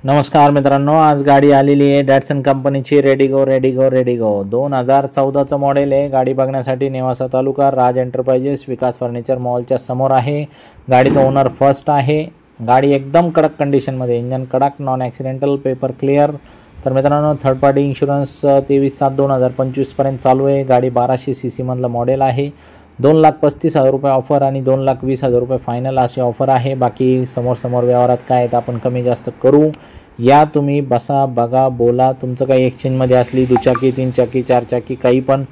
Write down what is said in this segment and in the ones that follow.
नमस्कार मित्रांनो, आज गाडी आलेली आहे डॅटसन कंपनीची रेडिगो 2014चं मॉडेल आहे। गाडी बघण्यासाठी नेवासा तालुका राज एंटरप्राइजेस विकास फर्निचर मॉलच्या समोर आहे। गाडीचा ओनर फर्स्ट आहे। गाडी एकदम कडक कंडिशनमध्ये, इंजन कडक, नॉन ॲक्सिडेंटल, पेपर क्लिअर। तर मित्रांनो, थर्ड पार्टी इन्शुरन्स 23/7/2025 पर्यंत चालू आहे। गाडी 1200 सीसी मधलं मॉडेल आहे। 2,35,000 रुपये ऑफर आणि 2,20,000 रुपये फायनल अशी ऑफर आहे। बाकी समोर व्यवहारात काय आहे आपण कमी जास्त करू। या तुम्ही बसा, बघा, बोला। तुमचं काही एक्सचेंजमध्ये असली दुचाकी, 3 चाकी, 4 चाकी काही पण,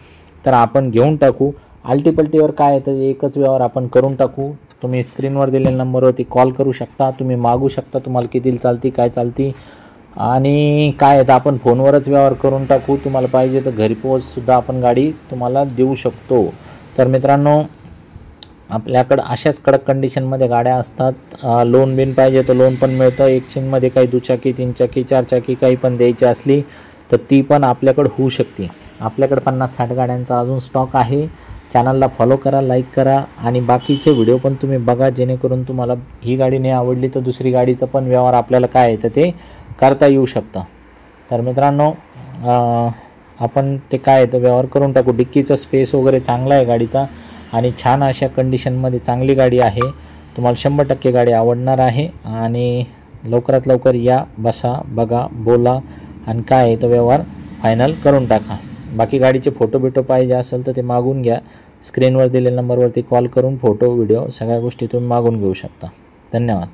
तर आपण घेऊन टाकू। अल्टीपल्टीवर काय आहे तर एकच व्यवहार आपण करून टाकू। तुम्ही स्क्रीनवर दिलेल्या नंबरवरती कॉल करू शकता, तुम्ही मागू शकता, तुम्हाला किती चालती काय चालती, आणि काय आहे तर आपण फोनवरच व्यवहार करून टाकू। तुम्हाला पाहिजे तर घरी पोहोचसुद्धा आपण गाडी तुम्हाला देऊ शकतो। तर मित्रांनो, आपल्याकडं अशाच कडक कंडिशनमध्ये गाड्या असतात। लोन बिन पाहिजे तर लोन पण मिळतं। एक्सचेंजमध्ये काही दुचाकी, 3 चाकी, 4 चाकी काही पण द्यायची असली तर ती पण आपल्याकडं होऊ शकते। आपल्याकडे 50-60 गाड्यांचा अजून स्टॉक आहे। चॅनलला फॉलो करा, लाईक करा आणि बाकीचे व्हिडिओ पण तुम्ही बघा, जेणेकरून तुम्हाला ही गाडी नाही आवडली तर दुसरी गाडीचा पण व्यवहार आपल्याला काय आहे तर ते करता येऊ शकतं। तर मित्रांनो, आपण ते काय आहे तर व्यवहार करून टाकू। डिक्कीचा स्पेस वगैरे चांगला आहे गाडीचा आणि छान अशा कंडिशनमध्ये चांगली गाडी आहे। तुम्हाला 100% गाडी आवडणार आहे आणि लवकरात लवकर या, बसा, बघा, बोला आणि काय आहे तर व्यवहार फायनल करून टाका। बाकी गाडीचे फोटो पाहिजे असेल तर ते मागून घ्या। स्क्रीनवर दिलेल्या नंबरवरती कॉल करून फोटो, व्हिडिओ सगळ्या गोष्टी तुम्ही मागून घेऊ शकता। धन्यवाद।